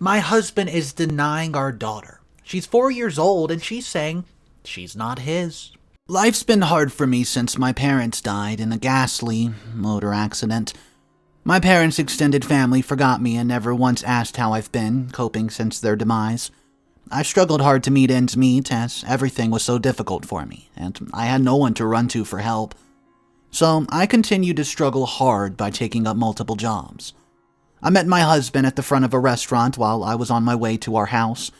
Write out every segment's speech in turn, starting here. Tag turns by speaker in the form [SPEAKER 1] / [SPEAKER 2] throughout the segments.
[SPEAKER 1] My husband is denying our daughter. She's 4 years old and she's saying she's not his. Life's been hard for me since my parents died in a ghastly motor accident. My parents' extended family forgot me and never once asked how I've been, coping since their demise. I struggled hard to meet ends meet as everything was so difficult for me, and I had no one to run to for help. So I continued to struggle hard by taking up multiple jobs. I met my husband at the front of a restaurant while I was on my way to our house.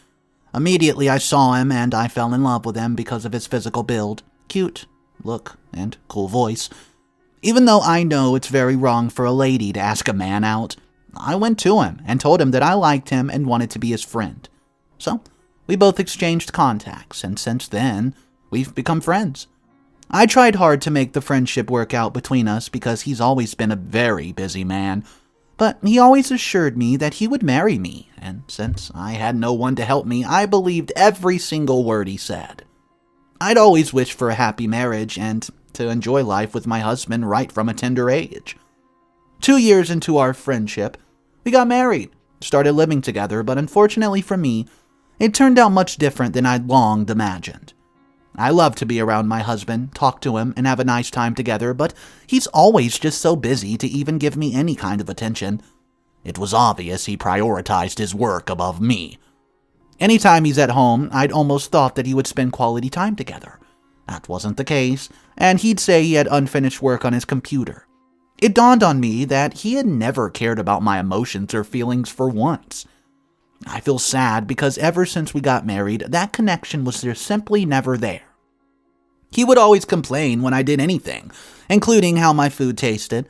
[SPEAKER 1] Immediately I saw him and I fell in love with him because of his physical build, cute look, and cool voice. Even though I know it's very wrong for a lady to ask a man out, I went to him and told him that I liked him and wanted to be his friend. So, we both exchanged contacts, and since then, we've become friends. I tried hard to make the friendship work out between us because he's always been a very busy man, but he always assured me that he would marry me, and since I had no one to help me, I believed every single word he said. I'd always wished for a happy marriage and to enjoy life with my husband right from a tender age. 2 years into our friendship, we got married, started living together, but unfortunately for me, it turned out much different than I'd long imagined. I love to be around my husband, talk to him, and have a nice time together, but he's always just so busy to even give me any kind of attention. It was obvious he prioritized his work above me. Anytime he's at home, I'd almost thought that he would spend quality time together. That wasn't the case, and he'd say he had unfinished work on his computer. It dawned on me that he had never cared about my emotions or feelings for once. I feel sad because ever since we got married, that connection was just simply never there. He would always complain when I did anything, including how my food tasted.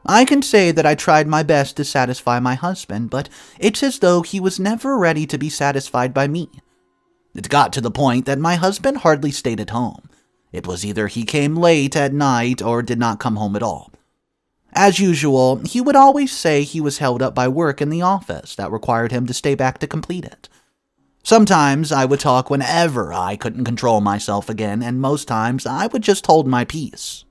[SPEAKER 1] I can say that I tried my best to satisfy my husband, but it's as though he was never ready to be satisfied by me. It got to the point that my husband hardly stayed at home. It was either he came late at night or did not come home at all. As usual, he would always say he was held up by work in the office that required him to stay back to complete it. Sometimes I would talk whenever I couldn't control myself again, and most times I would just hold my peace.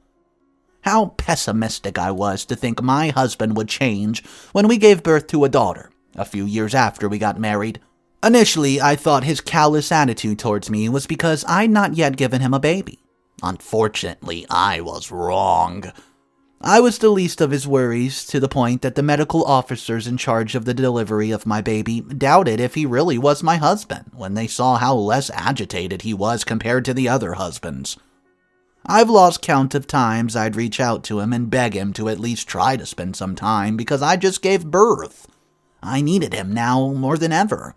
[SPEAKER 1] How pessimistic I was to think my husband would change when we gave birth to a daughter, a few years after we got married. Initially, I thought his callous attitude towards me was because I'd not yet given him a baby. Unfortunately, I was wrong. I was the least of his worries, to the point that the medical officers in charge of the delivery of my baby doubted if he really was my husband when they saw how less agitated he was compared to the other husbands. I've lost count of times I'd reach out to him and beg him to at least try to spend some time because I just gave birth. I needed him now more than ever.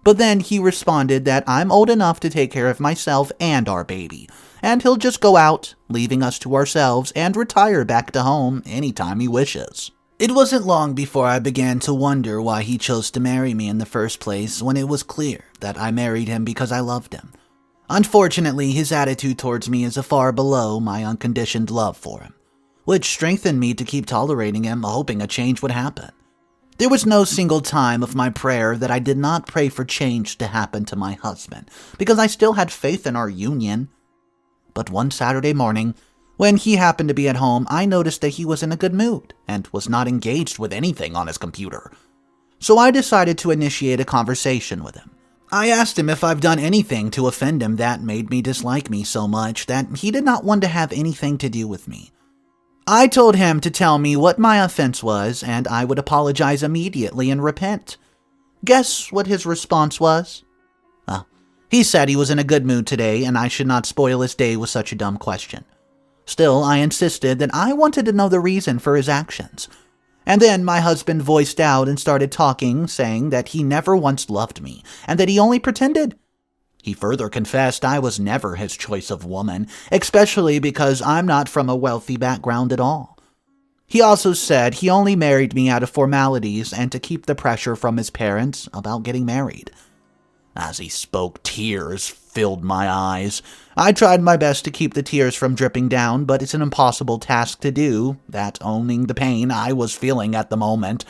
[SPEAKER 1] But then he responded that I'm old enough to take care of myself and our baby, and he'll just go out, leaving us to ourselves, and retire back to home anytime he wishes. It wasn't long before I began to wonder why he chose to marry me in the first place when it was clear that I married him because I loved him. Unfortunately, his attitude towards me is far below my unconditioned love for him, which strengthened me to keep tolerating him, hoping a change would happen. There was no single time of my prayer that I did not pray for change to happen to my husband, because I still had faith in our union. But one Saturday morning, when he happened to be at home, I noticed that he was in a good mood and was not engaged with anything on his computer. So I decided to initiate a conversation with him. I asked him if I've done anything to offend him that made me dislike me so much that he did not want to have anything to do with me. I told him to tell me what my offense was, and I would apologize immediately and repent. Guess what his response was? Well, he said he was in a good mood today, and I should not spoil his day with such a dumb question. Still, I insisted that I wanted to know the reason for his actions. And then my husband voiced out and started talking, saying that he never once loved me, and that he only pretended. He further confessed I was never his choice of woman, especially because I'm not from a wealthy background at all. He also said he only married me out of formalities and to keep the pressure from his parents about getting married. As he spoke, tears filled my eyes. I tried my best to keep the tears from dripping down, but it's an impossible task to do, that owning the pain I was feeling at the moment.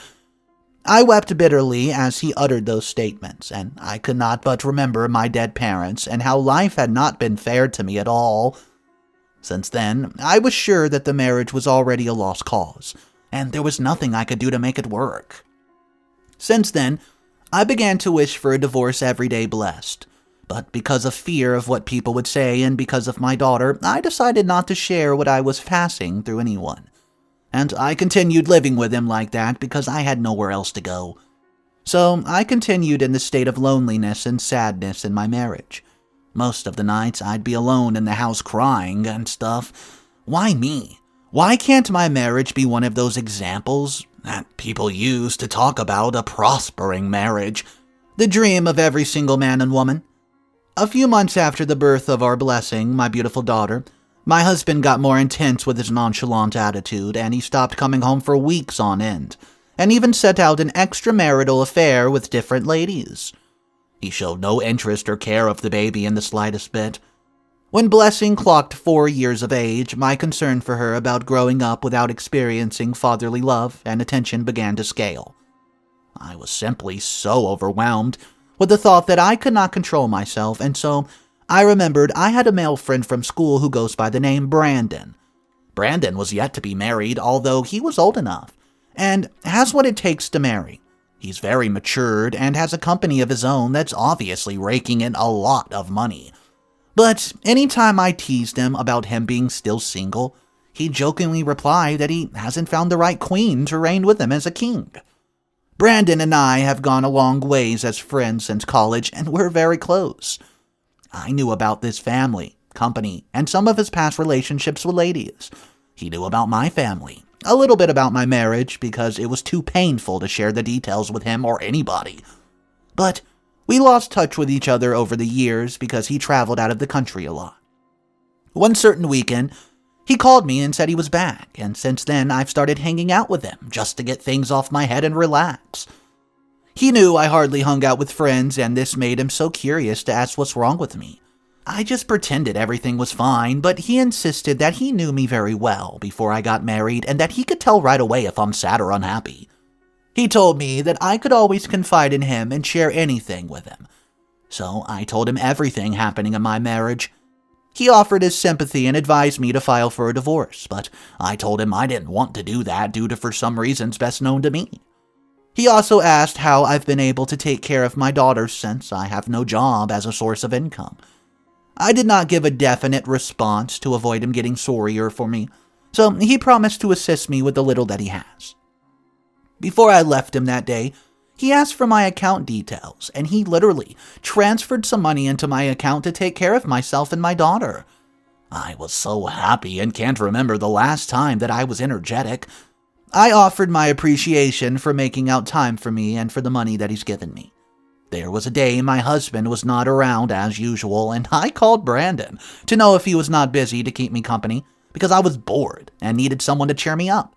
[SPEAKER 1] I wept bitterly as he uttered those statements, and I could not but remember my dead parents and how life had not been fair to me at all. Since then, I was sure that the marriage was already a lost cause, and there was nothing I could do to make it work. Since then, I began to wish for a divorce every day blessed. But because of fear of what people would say and because of my daughter, I decided not to share what I was passing through anyone. And I continued living with him like that because I had nowhere else to go. So I continued in the state of loneliness and sadness in my marriage. Most of the nights I'd be alone in the house crying and stuff. Why me? Why can't my marriage be one of those examples that people use to talk about a prospering marriage? The dream of every single man and woman. A few months after the birth of our blessing, my beautiful daughter, my husband got more intense with his nonchalant attitude, and he stopped coming home for weeks on end, and even set out an extramarital affair with different ladies. He showed no interest or care of the baby in the slightest bit. When Blessing clocked 4 years of age, my concern for her about growing up without experiencing fatherly love and attention began to scale. I was simply so overwhelmed with the thought that I could not control myself, and so I remembered I had a male friend from school who goes by the name Brandon. Brandon was yet to be married, although he was old enough, and has what it takes to marry. He's very matured and has a company of his own that's obviously raking in a lot of money. But anytime I teased him about him being still single, he jokingly replied that he hasn't found the right queen to reign with him as a king. Brandon and I have gone a long ways as friends since college, and we're very close. I knew about this family, company, and some of his past relationships with ladies. He knew about my family, a little bit about my marriage because it was too painful to share the details with him or anybody. But we lost touch with each other over the years because he traveled out of the country a lot. One certain weekend, he called me and said he was back, and since then I've started hanging out with him just to get things off my head and relax. He knew I hardly hung out with friends, and this made him so curious to ask what's wrong with me. I just pretended everything was fine, but he insisted that he knew me very well before I got married and that he could tell right away if I'm sad or unhappy. He told me that I could always confide in him and share anything with him. So I told him everything happening in my marriage. He offered his sympathy and advised me to file for a divorce, but I told him I didn't want to do that due to for some reasons best known to me. He also asked how I've been able to take care of my daughter since I have no job as a source of income. I did not give a definite response to avoid him getting sorrier for me, so he promised to assist me with the little that he has. Before I left him that day, he asked for my account details, and he literally transferred some money into my account to take care of myself and my daughter. I was so happy and can't remember the last time that I was energetic. I offered my appreciation for making out time for me and for the money that he's given me. There was a day my husband was not around as usual, and I called Brandon to know if he was not busy to keep me company because I was bored and needed someone to cheer me up.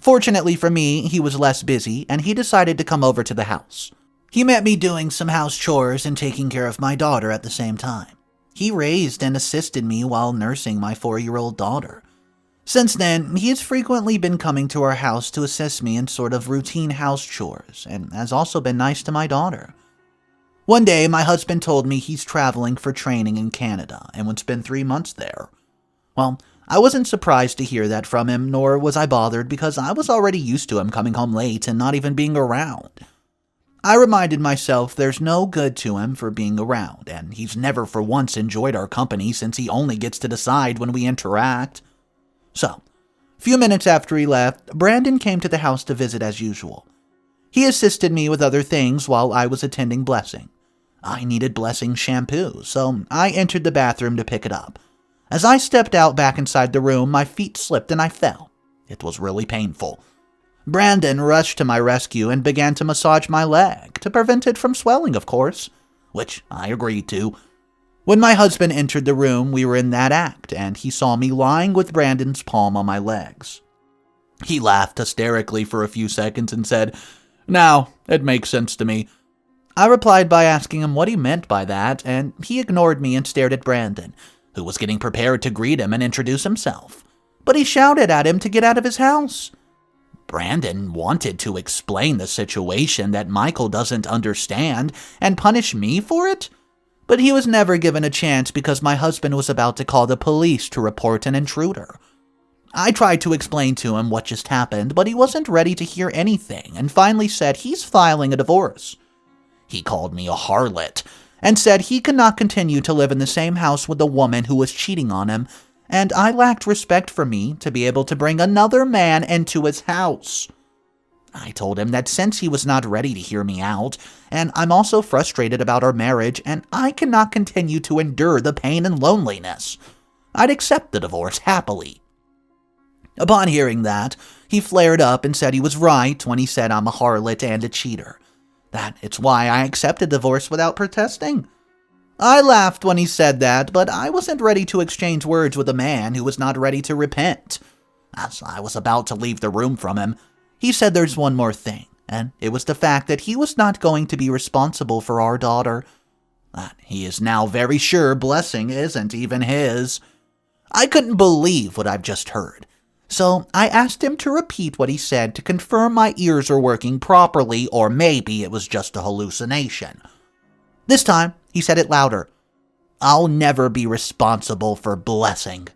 [SPEAKER 1] Fortunately for me, he was less busy, and he decided to come over to the house. He met me doing some house chores and taking care of my daughter at the same time. He raised and assisted me while nursing my 4-year-old daughter. Since then, he has frequently been coming to our house to assist me in sort of routine house chores, and has also been nice to my daughter. One day, my husband told me he's traveling for training in Canada and would spend 3 months there. Well, I wasn't surprised to hear that from him, nor was I bothered because I was already used to him coming home late and not even being around. I reminded myself there's no good to him for being around, and he's never for once enjoyed our company since he only gets to decide when we interact. So, a few minutes after he left, Brandon came to the house to visit as usual. He assisted me with other things while I was attending Blessing. I needed Blessing shampoo, so I entered the bathroom to pick it up. As I stepped out back inside the room, my feet slipped and I fell. It was really painful. Brandon rushed to my rescue and began to massage my leg, to prevent it from swelling, of course, which I agreed to. When my husband entered the room, we were in that act, and he saw me lying with Brandon's palm on my legs. He laughed hysterically for a few seconds and said, "Now, it makes sense to me." I replied by asking him what he meant by that, and he ignored me and stared at Brandon, who was getting prepared to greet him and introduce himself. But he shouted at him to get out of his house. Brandon wanted to explain the situation that Michael doesn't understand and punish me for it, but he was never given a chance because my husband was about to call the police to report an intruder. I tried to explain to him what just happened, but he wasn't ready to hear anything and finally said he's filing a divorce. He called me a harlot and said he could not continue to live in the same house with the woman who was cheating on him, and I lacked respect for me to be able to bring another man into his house. I told him that since he was not ready to hear me out, and I'm also frustrated about our marriage, and I cannot continue to endure the pain and loneliness, I'd accept the divorce happily. Upon hearing that, he flared up and said he was right when he said I'm a harlot and a cheater. That it's why I accepted divorce without protesting. I laughed when he said that, but I wasn't ready to exchange words with a man who was not ready to repent. As I was about to leave the room from him, he said there's one more thing, and it was the fact that he was not going to be responsible for our daughter. That he is now very sure Blessing isn't even his. I couldn't believe what I've just heard, so I asked him to repeat what he said to confirm my ears are working properly, or maybe it was just a hallucination. This time, he said it louder. I'll never be responsible for Blessing.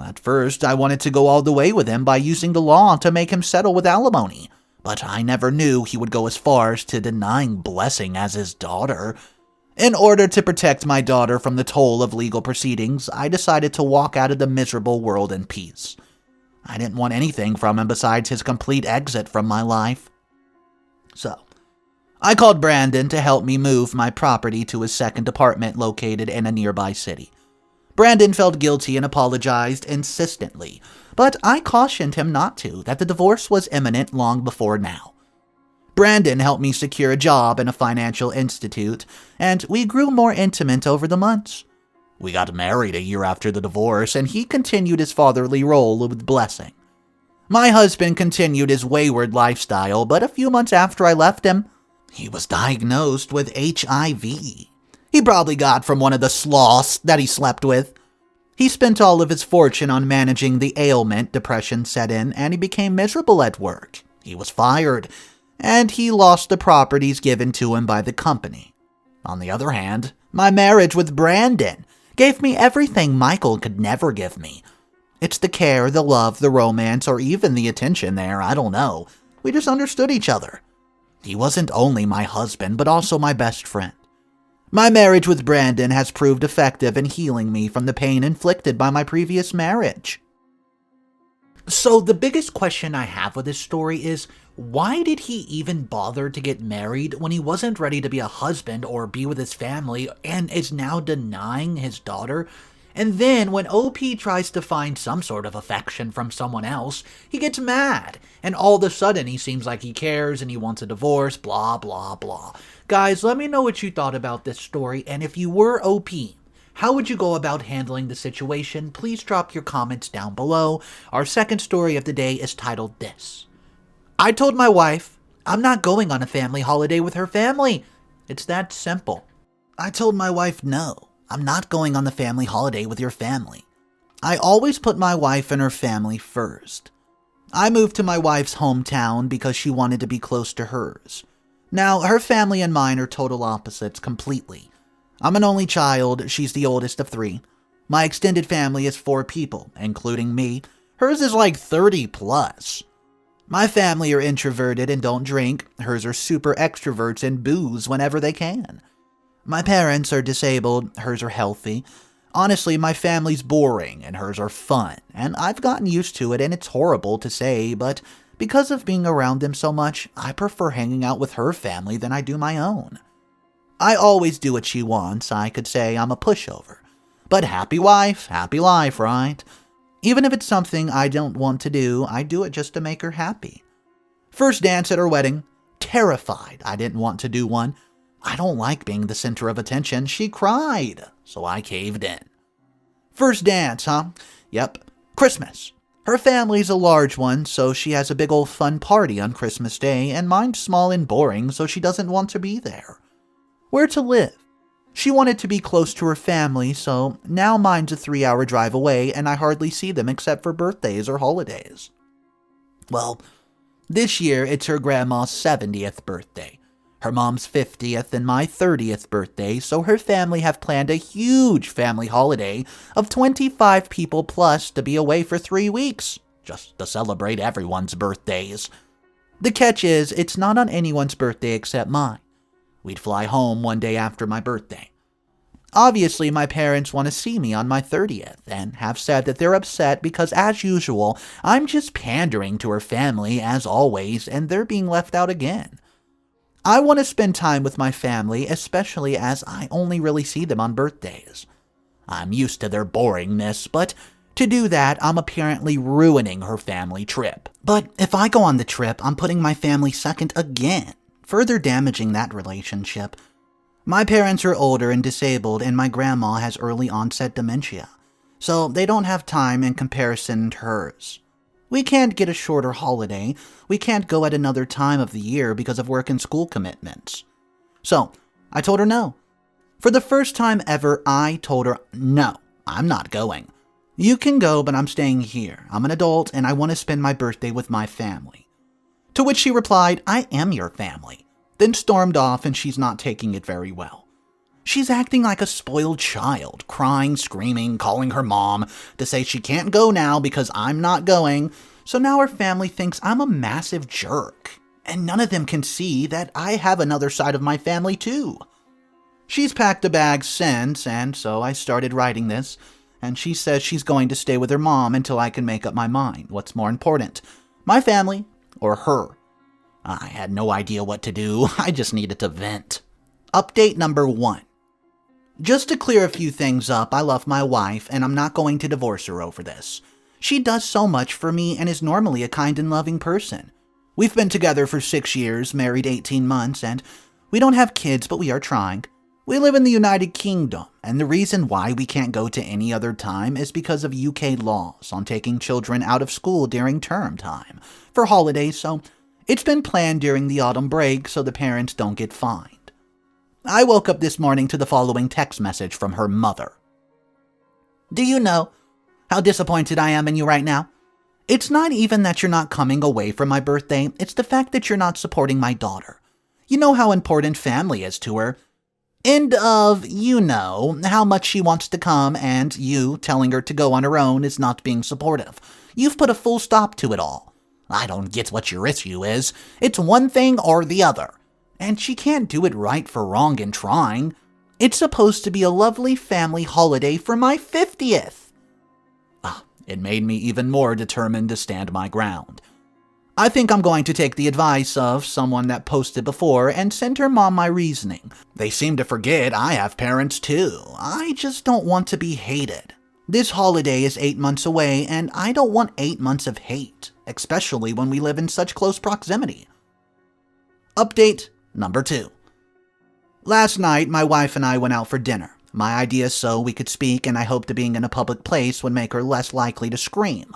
[SPEAKER 1] At first, I wanted to go all the way with him by using the law to make him settle with alimony, but I never knew he would go as far as to denying Blessing as his daughter. In order to protect my daughter from the toll of legal proceedings, I decided to walk out of the miserable world in peace. I didn't want anything from him besides his complete exit from my life. So, I called Brandon to help me move my property to his second apartment located in a nearby city. Brandon felt guilty and apologized insistently, but I cautioned him not to, that the divorce was imminent long before now. Brandon helped me secure a job in a financial institute, and we grew more intimate over the months. We got married a year after the divorce, and he continued his fatherly role with Blessing. My husband continued his wayward lifestyle, but a few months after I left him, he was diagnosed with HIV. He probably got from one of the sloths that he slept with. He spent all of his fortune on managing the ailment, depression set in, and he became miserable at work. He was fired, and he lost the properties given to him by the company. On the other hand, my marriage with Brandon gave me everything Michael could never give me. It's the care, the love, the romance, or even the attention there, I don't know. We just understood each other. He wasn't only my husband, but also my best friend. My marriage with Brandon has proved effective in healing me from the pain inflicted by my previous marriage. So the biggest question I have with this story is, why did he even bother to get married when he wasn't ready to be a husband or be with his family and is now denying his daughter? And then when OP tries to find some sort of affection from someone else, he gets mad. And all of a sudden he seems like he cares and he wants a divorce, blah, blah, blah. Guys, let me know what you thought about this story, and if you were OP, how would you go about handling the situation? Please drop your comments down below. Our second story of the day is titled this. I told my wife I'm not going on a family holiday with her family. It's that simple. I told my wife no, I'm not going on the family holiday with your family. I always put my wife and her family first. I moved to my wife's hometown because she wanted to be close to hers. Now, her family and mine are total opposites completely. I'm an only child, she's the oldest of 3. My extended family is 4 people, including me. Hers is like 30 plus. My family are introverted and don't drink. Hers are super extroverts and booze whenever they can. My parents are disabled, hers are healthy. Honestly, my family's boring and hers are fun, and I've gotten used to it and it's horrible to say, but because of being around them so much, I prefer hanging out with her family than I do my own. I always do what she wants. I could say I'm a pushover. But happy wife, happy life, right? Even if it's something I don't want to do, I do it just to make her happy. First dance at her wedding. Terrified I didn't want to do one. I don't like being the center of attention. She cried, so I caved in. First dance, huh? Yep. Christmas. Her family's a large one, so she has a big old fun party on Christmas Day, and mine's small and boring, so she doesn't want to be there. Where to live? She wanted to be close to her family, so now mine's a 3-hour drive away, and I hardly see them except for birthdays or holidays. Well, this year it's her grandma's 70th birthday, her mom's 50th, and my 30th birthday, so her family have planned a huge family holiday of 25 people plus to be away for 3 weeks, just to celebrate everyone's birthdays. The catch is, it's not on anyone's birthday except mine. We'd fly home one day after my birthday. Obviously, my parents want to see me on my 30th and have said that they're upset because, as usual, I'm just pandering to her family as always and they're being left out again. I want to spend time with my family, especially as I only really see them on birthdays. I'm used to their boringness, but to do that, I'm apparently ruining her family trip. But if I go on the trip, I'm putting my family second again, further damaging that relationship. My parents are older and disabled, and my grandma has early onset dementia, so they don't have time in comparison to hers. We can't get a shorter holiday. We can't go at another time of the year because of work and school commitments. So, I told her no. For the first time ever, I told her, no, I'm not going. You can go, but I'm staying here. I'm an adult, and I want to spend my birthday with my family. To which she replied, I am your family. Then stormed off, and she's not taking it very well. She's acting like a spoiled child, crying, screaming, calling her mom to say she can't go now because I'm not going. So now her family thinks I'm a massive jerk, and none of them can see that I have another side of my family too. She's packed a bag since, and so I started writing this, and she says she's going to stay with her mom until I can make up my mind. What's more important, my family or her? I had no idea what to do. I just needed to vent. Update number 1. Just to clear a few things up, I love my wife, and I'm not going to divorce her over this. She does so much for me and is normally a kind and loving person. We've been together for 6 years, married 18 months, and we don't have kids, but we are trying. We live in the United Kingdom, and the reason why we can't go to any other time is because of UK laws on taking children out of school during term time for holidays, so it's been planned during the autumn break so the parents don't get fined. I woke up this morning to the following text message from her mother. Do you know how disappointed I am in you right now? It's not even that you're not coming away for my birthday, it's the fact that you're not supporting my daughter. You know how important family is to her. End of, you know, how much she wants to come and you telling her to go on her own is not being supportive. You've put a full stop to it all. I don't get what your issue is. It's one thing or the other. And she can't do it right for wrong in trying. It's supposed to be a lovely family holiday for my 50th. It made me even more determined to stand my ground. I think I'm going to take the advice of someone that posted before and send her mom my reasoning. They seem to forget I have parents too. I just don't want to be hated. This holiday is 8 months away, and I don't want 8 months of hate, especially when we live in such close proximity. Update number 2. Last night, my wife and I went out for dinner. My idea so we could speak, and I hoped that being in a public place would make her less likely to scream.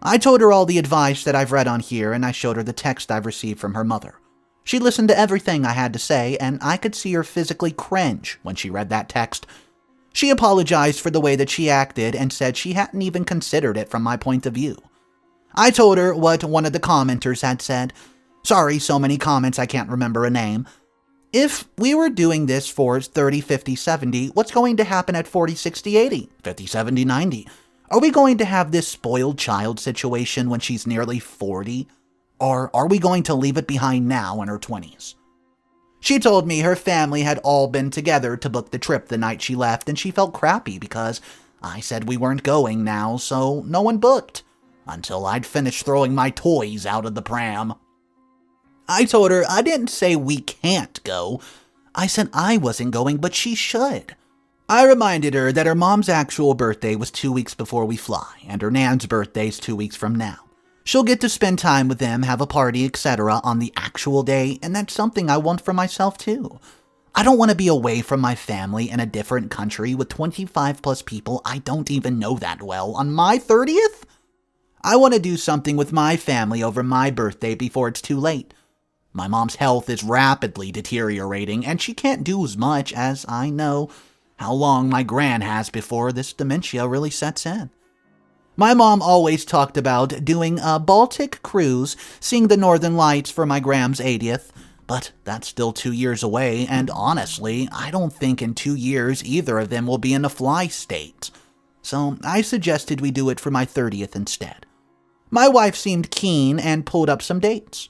[SPEAKER 1] I told her all the advice that I've read on here, and I showed her the text I've received from her mother. She listened to everything I had to say, and I could see her physically cringe when she read that text. She apologized for the way that she acted and said she hadn't even considered it from my point of view. I told her what one of the commenters had said. Sorry, so many comments I can't remember a name. If we were doing this for 30, 50, 70, what's going to happen at 40, 60, 80, 50, 70, 90? Are we going to have this spoiled child situation when she's nearly 40? Or are we going to leave it behind now in her 20s? She told me her family had all been together to book the trip the night she left, and she felt crappy because I said we weren't going now, so no one booked, until I'd finished throwing my toys out of the pram. I told her I didn't say we can't go. I said I wasn't going, but she should. I reminded her that her mom's actual birthday was 2 weeks before we fly, and her nan's birthday's 2 weeks from now. She'll get to spend time with them, have a party, etc. on the actual day, and that's something I want for myself too. I don't want to be away from my family in a different country with 25 plus people I don't even know that well on my 30th? I want to do something with my family over my birthday before it's too late. My mom's health is rapidly deteriorating, and she can't do as much as I know how long my gran has before this dementia really sets in. My mom always talked about doing a Baltic cruise, seeing the Northern Lights for my Gram's 80th, but that's still 2 years away, and honestly, I don't think in 2 years either of them will be in a fly state. So I suggested we do it for my 30th instead. My wife seemed keen and pulled up some dates.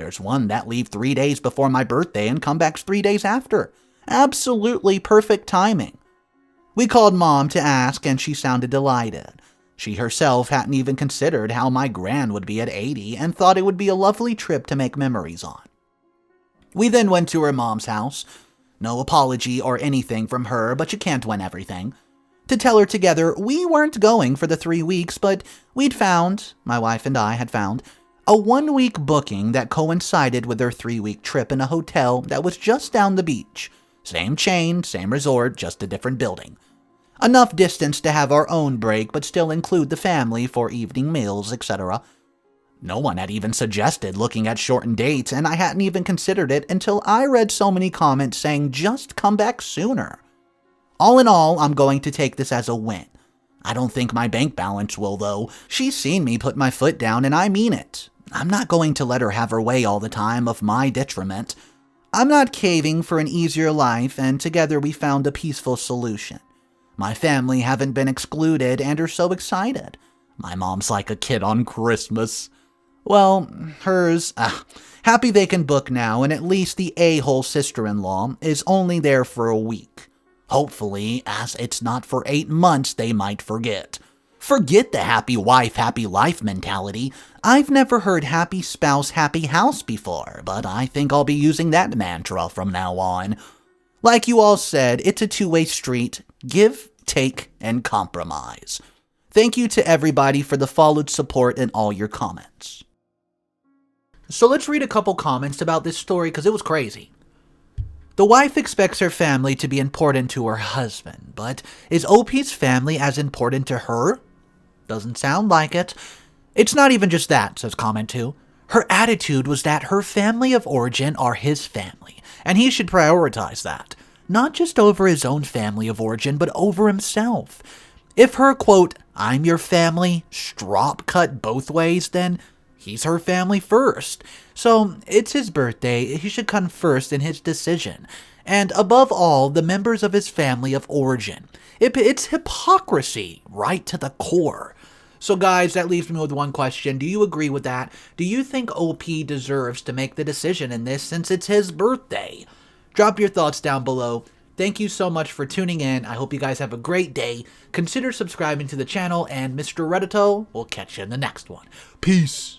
[SPEAKER 1] There's one that leave 3 days before my birthday and come back 3 days after. Absolutely perfect timing. We called Mom to ask, and she sounded delighted. She herself hadn't even considered how my gran would be at 80 and thought it would be a lovely trip to make memories on. We then went to her mom's house. No apology or anything from her, but you can't win everything. To tell her together, we weren't going for the 3 weeks, but my wife and I had found, a 1-week booking that coincided with their 3-week trip in a hotel that was just down the beach. Same chain, same resort, just a different building. Enough distance to have our own break, but still include the family for evening meals, etc. No one had even suggested looking at shortened dates, and I hadn't even considered it until I read so many comments saying just come back sooner. All in all, I'm going to take this as a win. I don't think my bank balance will, though. She's seen me put my foot down, and I mean it. I'm not going to let her have her way all the time of my detriment. I'm not caving for an easier life, and together we found a peaceful solution. My family haven't been excluded and are so excited. My mom's like a kid on Christmas. Well, hers, happy they can book now, and at least the a-hole sister-in-law is only there for a week. Hopefully, as it's not for 8 months, they might forget. Forget the happy wife, happy life mentality. I've never heard happy spouse, happy house before, but I think I'll be using that mantra from now on. Like you all said, it's a two-way street. Give, take, and compromise. Thank you to everybody for the followed support and all your comments. So let's read a couple comments about this story because it was crazy. The wife expects her family to be important to her husband, but is OP's family as important to her? Doesn't sound like it. It's not even just that, says comment 2. Her attitude was that her family of origin are his family, and he should prioritize that. Not just over his own family of origin, but over himself. If her, quote, I'm your family, strop cut both ways, then he's her family first. So it's his birthday, he should come first in his decision. And above all, the members of his family of origin. It's hypocrisy right to the core. So guys, that leaves me with one question. Do you agree with that? Do you think OP deserves to make the decision in this since it's his birthday? Drop your thoughts down below. Thank you so much for tuning in. I hope you guys have a great day. Consider subscribing to the channel, and Mr. Reddito will catch you in the next one. Peace.